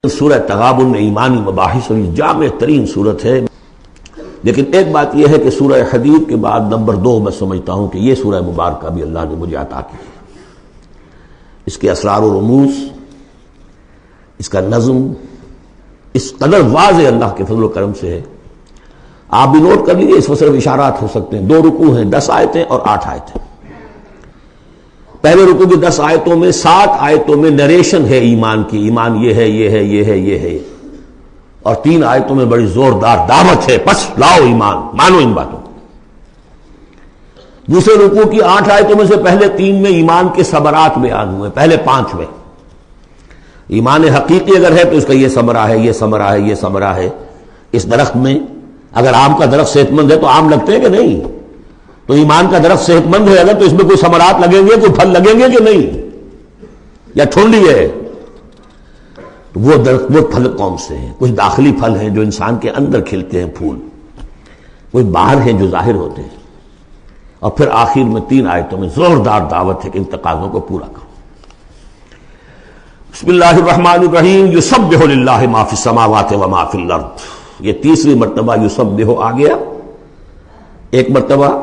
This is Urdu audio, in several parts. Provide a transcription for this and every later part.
سورہ تغابن میں ایمانی مباحث اور یہ جامع ترین صورت ہے، لیکن ایک بات یہ ہے کہ سورہ حدید کے بعد نمبر 2 میں سمجھتا ہوں کہ یہ سورہ مبارکہ بھی اللہ نے مجھے عطا کی ہے۔ اس کے اسرار و رموز، اس کا نظم اس قدر واضح اللہ کے فضل و کرم سے ہے، آپ بھی نوٹ کر لیجیے، اس میں صرف اشارات ہو سکتے ہیں۔ 2 رکوع ہیں، 10 آیتیں اور 8 آیتیں۔ پہلے رکوع کی 10 آیتوں میں 7 آیتوں میں نریشن ہے ایمان کی، ایمان یہ ہے یہ ہے یہ ہے یہ ہے، اور 3 آیتوں میں بڑی زوردار دعوت ہے، پس لاؤ ایمان، مانو ان باتوں کو۔ دوسرے رکوع کی 8 آیتوں میں سے پہلے 3 میں ایمان کے ثمرات بیان ہوئے، پہلے 5 میں ایمان حقیقی اگر ہے تو اس کا یہ ثمرہ ہے، یہ ثمرہ ہے، یہ ثمرہ ہے۔ اس درخت میں اگر آم کا درخت صحت مند ہے تو آم لگتے ہیں کہ نہیں؟ تو ایمان کا درخت صحت مند ہے اگر تو اس میں کوئی ثمرات لگیں گے، کوئی پھل لگیں گے کہ نہیں؟ یا ٹھونڈی ہے؟ تو وہ درخت، وہ پھل کون سے ہیں؟ کچھ داخلی پھل ہیں جو انسان کے اندر کھلتے ہیں پھول، کچھ باہر ہیں جو ظاہر ہوتے ہیں، اور پھر آخر میں 3 آیتوں میں زوردار دعوت ہے کہ ان تقاضوں کو پورا کرو۔ بسم اللہ الرحمن الرحیم، یسبح للہ ما فی السماوات و ما فی الارض۔ یہ تیسری مرتبہ یسبح آ گیا، ایک مرتبہ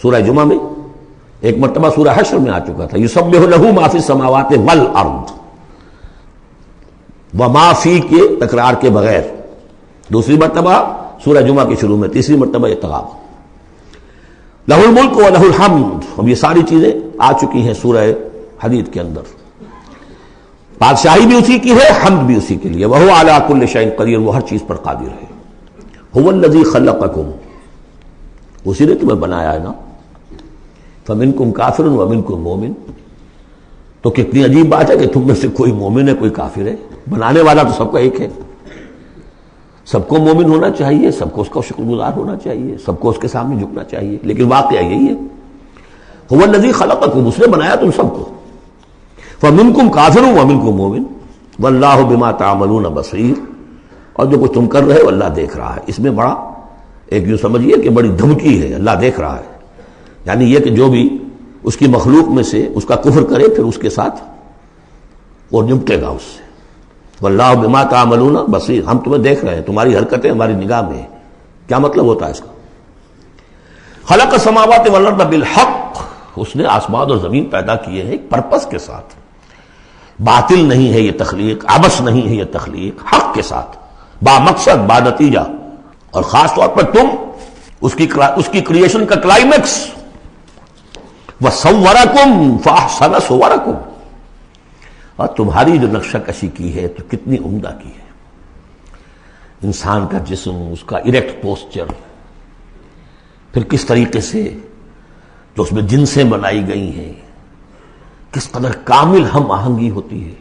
سورہ جمعہ میں، ایک مرتبہ سورہ حشر میں آ چکا تھا، یسبح لہ ما فی السماوات والارض، وما فی کے تکرار کے بغیر، دوسری مرتبہ سورہ جمعہ کے شروع میں، تیسری مرتبہ یہ تغابن۔ لہ الملک و لہ الحمد، اب یہ ساری چیزیں آ چکی ہیں سورہ حدید کے اندر۔ بادشاہی بھی اسی کی ہے، حمد بھی اسی کے لیے، وہو علی کل شیء قدیر، وہ ہر چیز پر قادر ہے۔ هو الذی خلقکم، اسی نے تمہیں بنایا ہے نا، فمنکم کافر ومنکم مومن۔ تو کتنی عجیب بات ہے کہ تم میں سے کوئی مومن ہے، کوئی کافر ہے، بنانے والا تو سب کا ایک ہے۔ سب کو مومن ہونا چاہیے، سب کو اس کا شکر گزار ہونا چاہیے، سب کو اس کے سامنے جھکنا چاہیے، لیکن واقعہ یہی ہے، هو الذی خلقکم، اس نے بنایا تم سب کو، فمنکم کافر ومنکم مومن، واللہ بما تعملون بصیر، اور جو کچھ تم کر رہے ہو اللہ دیکھ رہا ہے۔ اس میں بڑا ایک یوں سمجھیے کہ بڑی دھمکی ہے، اللہ دیکھ رہا ہے، یعنی یہ کہ جو بھی اس کی مخلوق میں سے اس کا کفر کرے پھر اس کے ساتھ وہ نمٹے گا اس سے۔ واللہ بما تعملون بصیر، ہم تمہیں دیکھ رہے ہیں، تمہاری حرکتیں ہماری نگاہ میں ہیں۔ کیا مطلب ہوتا ہے اس کا؟ خلق السماوات والارض بالحق، اس نے آسمان اور زمین پیدا کیے ہیں ایک پرپس کے ساتھ، باطل نہیں ہے یہ تخلیق، عبث نہیں ہے یہ تخلیق، حق کے ساتھ، با مقصد، با نتیجہ، اور خاص طور پر تم اس کی کریشن کا کلائمیکس، وَصَوَّرَكُمْ فَأَحْسَنَ صُوَرَكُمْ، اور تمہاری جو نقشہ کشی کی ہے تو کتنی عمدہ کی ہے۔ انسان کا جسم، اس کا اریکٹ پوسچر، پھر کس طریقے سے جو اس میں جنسیں بنائی گئی ہیں، کس قدر کامل ہم آہنگی ہوتی ہے،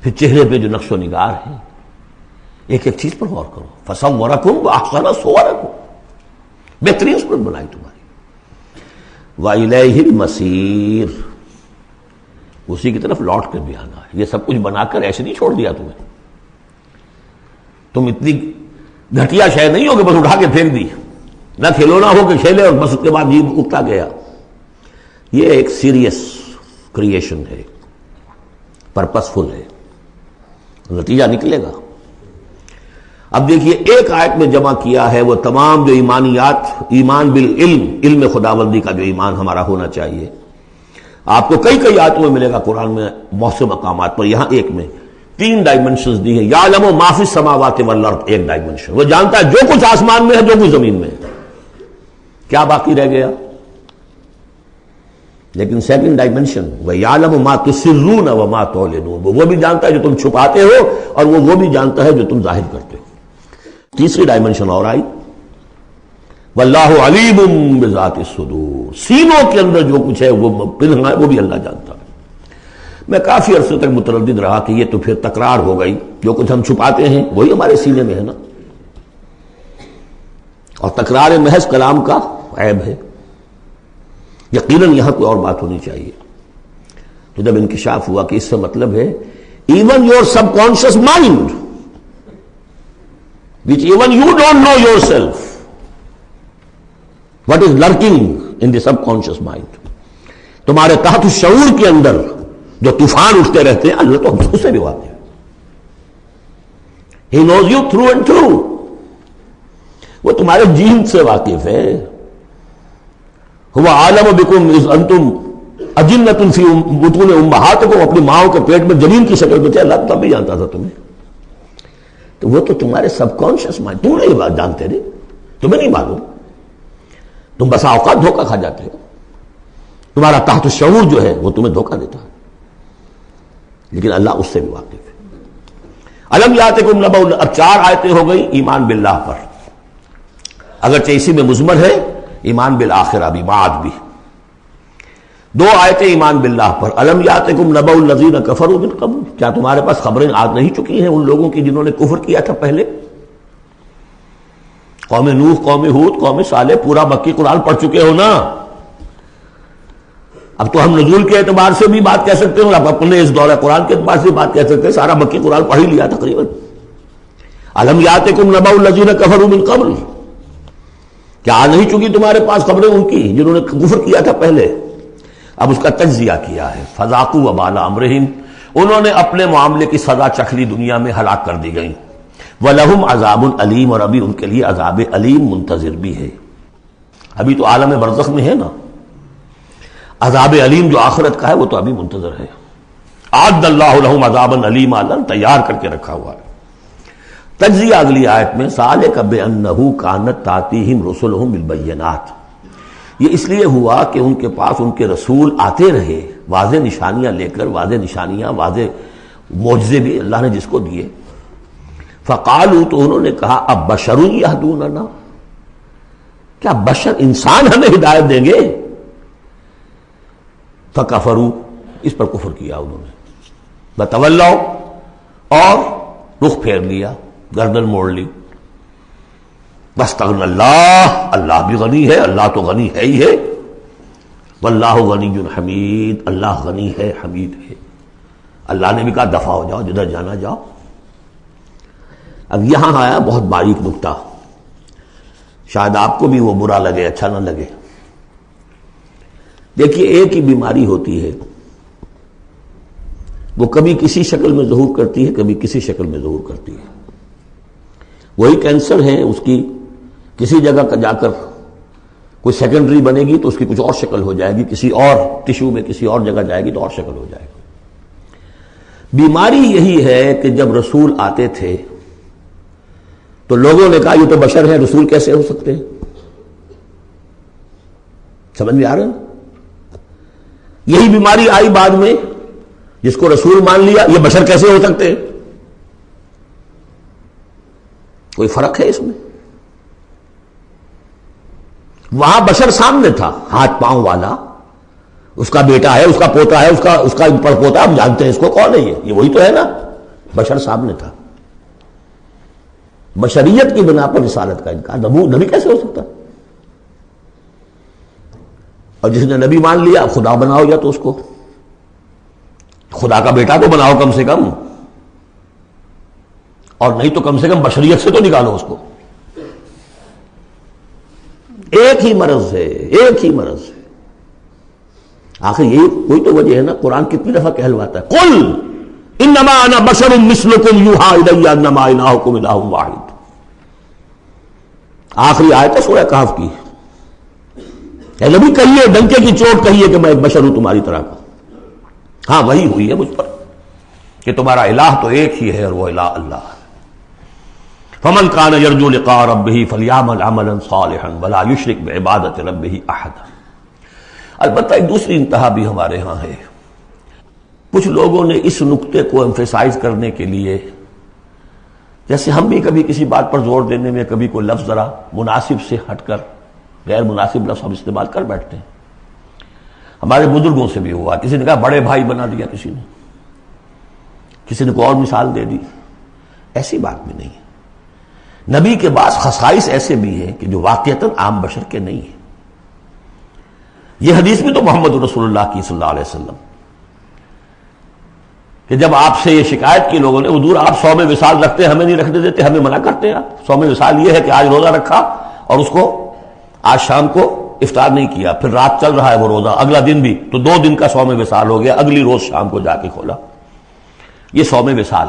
پھر چہرے پہ جو نقش و نگار ہے، ایک ایک چیز پر غور کرو۔ فَصَوَّرَكُمْ وَأَحْسَنَ صُوَرَكُمْ، بہترین صورت بنائی تمہاری۔ وَإِلَيْهِ الْمَصِيرُ، اسی کی طرف لوٹ کر بھی آنا ہے۔ یہ سب کچھ بنا کر ایسے نہیں چھوڑ دیا تمہیں، تم اتنی گھٹیا شے نہیں ہو کہ بس اٹھا کے پھینک دی، نہ کھلونا ہو کہ کھیلے اور بس اس کے بعد جی اٹھتا گیا۔ یہ ایک سیریس کریشن ہے، پرپس فل ہے، نتیجہ نکلے گا۔ اب دیکھیے، ایک آیت میں جمع کیا ہے وہ تمام جو ایمانیات، ایمان بالعلم، علم خداوندی کا جو ایمان ہمارا ہونا چاہیے۔ آپ کو کئی آیتوں میں ملے گا قرآن میں بہت سے مقامات پر، یہاں ایک میں 3 ڈائمنشنز دی ہیں۔ یعلم ما فی السماوات والارض، ایک ڈائمنشن، وہ جانتا ہے جو کچھ آسمان میں ہے، جو کچھ زمین میں ہے۔ کیا باقی رہ گیا؟ لیکن سیکنڈ ڈائمنشن، وَيَعْلَمُ مَا تُسِرُّونَ وَمَا تُعْلِنُونَ، وہ بھی جانتا ہے جو تم چھپاتے ہو اور وہ بھی جانتا ہے جو تم ظاہر کرتے ہو۔ تیسری ڈائمنشن اور آئی، وَاللَّهُ عَلِيمٌ بِذَاتِ الصُّدُورِ، سینوں کے اندر جو کچھ ہے وہ پنہاں ہے، وہ بھی اللہ جانتا ہے۔ میں کافی عرصے تک متردد رہا کہ یہ تو پھر تکرار ہو گئی، جو کچھ ہم چھپاتے ہیں وہی ہمارے سینے میں ہے نا، اور تکرار محض کلام کا عیب ہے۔ یقیناً یہاں کوئی اور بات ہونی چاہیے۔ تو جب انکشاف ہوا کہ اس سے مطلب ہے even your sub conscious mind which even you don't know yourself, what is lurking in the subconscious mind، تمہارے تحت شعور کے اندر جو طوفان اٹھتے رہتے ہیں اللہ تو ہم سے بھی واقف ہے. He knows you through and through. وہ تمہارے جین سے واقف ہے. هو عالم بكم اذ انتم اجنة في بطون امهاتكم، اپنی ماؤں کے پیٹ میں جنین کی شکل میں تھے، اللہ تب بھی جانتا تھا تمہیں. تو وہ تو تمہارے سب کانشیس مائنڈ، تم نہیں بات جانتے رہے، تمہیں نہیں معلوم. تم بسا اوقات دھوکہ کھا جاتے ہو. تمہارا تحت الشعور جو ہے وہ تمہیں دھوکہ دیتا ہے، لیکن اللہ اس سے بھی واقف ہے. الم یاتکم نبأ، اب 4 آیتیں ہو گئی ایمان باللہ پر، اگرچہ اسی میں مضمر ہے ایمان بالآخرہ بھی، بعد بھی. 2 آیتیں ایمان باللہ پر. الم یاتکم نبأ الذین کفروا من قبل، کیا تمہارے پاس خبریں آ نہیں چکی ہیں ان لوگوں کی جنہوں نے کفر کیا تھا پہلے؟ قوم نوح، قوم ہود، قوم صالح، پورا مکی قرآن پڑھ چکے ہو نا. اب تو ہم نزول کے اعتبار سے بھی بات کہہ سکتے ہیں، اب اپنے اس دورہ قرآن کے اعتبار سے بات کہہ سکتے ہیں، سارا مکی قرآن پڑھ ہی لیا تقریباً. الم یاتکم نبأ الذین کفروا من قبل، کیا آ نہیں چکی تمہارے پاس خبریں ان کی جنہوں نے کفر کیا تھا پہلے؟ اب اس کا تجزیہ کیا ہے. فذاقوا وبال امرہم، انہوں نے اپنے معاملے کی سزا چکھ لی، دنیا میں ہلاک کر دی گئی. وَلَهُمْ عَذَابٌ عَلِيمٌ، اور ابھی ان کے لیے عذاب علیم منتظر بھی ہے. ابھی تو عالم برزخ میں ہے نا، عذاب علیم جو آخرت کا ہے وہ تو ابھی منتظر ہے. اعد اللہ لہم عذابا علیما، اللہ تیار کر کے رکھا ہوا ہے. تجزیہ اگلی آیت میں، ذالک بأنہ کانت تأتیہم رسلہم بالبینات، یہ اس لیے ہوا کہ ان کے پاس ان کے رسول آتے رہے واضح نشانیاں لے کر، واضح نشانیاں، واضح معجزے بھی اللہ نے جس کو دیے. فقالوا، تو انہوں نے کہا اب بشر یہدوننا، کیا بشر انسان ہمیں ہدایت دیں گے؟ فکفروا، اس پر کفر کیا انہوں نے. وتولوا، اور رخ پھیر لیا، گردن موڑ لی. واستغنى اللہ، اللہ بھی غنی ہے، اللہ تو غنی ہے ہی ہے. واللہ غنی حمید، اللہ غنی ہے، حمید ہے. اللہ نے بھی کہا دفع ہو جاؤ، جدھر جانا جاؤ. اب یہاں آیا بہت باریک نکتہ، شاید آپ کو بھی وہ برا لگے، اچھا نہ لگے. دیکھیے، ایک ہی بیماری ہوتی ہے، وہ کبھی کسی شکل میں ظہور کرتی ہے، کبھی کسی شکل میں ظہور کرتی ہے. وہی کینسر ہے، اس کی کسی جگہ کا جا کر کوئی سیکنڈری بنے گی تو اس کی کچھ اور شکل ہو جائے گی، کسی اور ٹشو میں کسی اور جگہ جائے گی تو اور شکل ہو جائے گی. بیماری یہی ہے کہ جب رسول آتے تھے تو لوگوں نے کہا یہ تو بشر ہے، رسول کیسے ہو سکتے ہیں؟ سمجھ میں آ رہا ہے؟ یہی بیماری آئی بعد میں، جس کو رسول مان لیا، یہ بشر کیسے ہو سکتے ہیں؟ کوئی فرق ہے اس میں؟ وہاں بشر سامنے تھا، ہاتھ پاؤں والا، اس کا بیٹا ہے، اس کا پوتا ہے، اس کا پڑپوتا، ہم جانتے ہیں اس کو کون ہے، یہ وہی تو ہے نا. بشر سامنے تھا. بشریت کی بنا پر رسالت کا انکار، نبی کیسے ہو سکتا؟ اور جس نے نبی مان لیا خدا بناؤ، یا تو اس کو خدا کا بیٹا تو بناؤ کم سے کم، اور نہیں تو کم سے کم بشریت سے تو نکالو اس کو. ایک ہی مرض ہے، ایک ہی مرض ہے. آخر یہی کوئی تو وجہ ہے نا، قرآن کتنی دفعہ کہلواتا ہے قل انما انا بشر مثلکم یوحی الی انما الہکم الہ واحد. آخری آیت ہے سورہ کہف کی. اے نبی کہیے، ڈنکے کی چوٹ کہیے کہ میں ایک بشر ہوں تمہاری طرح کا. ہاں وہی ہوئی ہے مجھ پر کہ تمہارا الہ تو ایک ہی ہے، اور وہ الہ اللہ ہے. فمن کان یرجو لقاء ربہ فلیعمل عملا صالحا ولا یشرک بعبادۃ ربہ احدا. البتہ ایک دوسری انتہا بھی ہمارے ہاں ہے. کچھ لوگوں نے اس نقطے کو ایمفیسائز کرنے کے لیے، جیسے ہم بھی کبھی کسی بات پر زور دینے میں کبھی کوئی لفظ ذرا مناسب سے ہٹ کر غیر مناسب لفظ ہم استعمال کر بیٹھتے ہیں. ہمارے بزرگوں سے بھی ہوا، کسی نے کہا بڑے بھائی بنا دیا، کسی نے کوئی اور مثال دے دی. ایسی بات بھی نہیں ہے. نبی کے بعض خصائص ایسے بھی ہیں کہ جو واقعتاً عام بشر کے نہیں ہیں. یہ حدیث بھی تو محمد رسول اللہ کی صلی اللہ علیہ وسلم، کہ جب آپ سے یہ شکایت کی لوگوں نے، حضور آپ 100 میں وصال رکھتے ہیں، ہمیں نہیں رکھنے دیتے، ہمیں منع کرتے ہیں. آپ 100 میں وصال یہ ہے کہ آج روزہ رکھا اور اس کو آج شام کو افطار نہیں کیا، پھر رات چل رہا ہے وہ روزہ، اگلا دن بھی، تو 2 دن کا صوم وصال ہو گیا، اگلی روز شام کو جا کے کھولا، یہ صوم وصال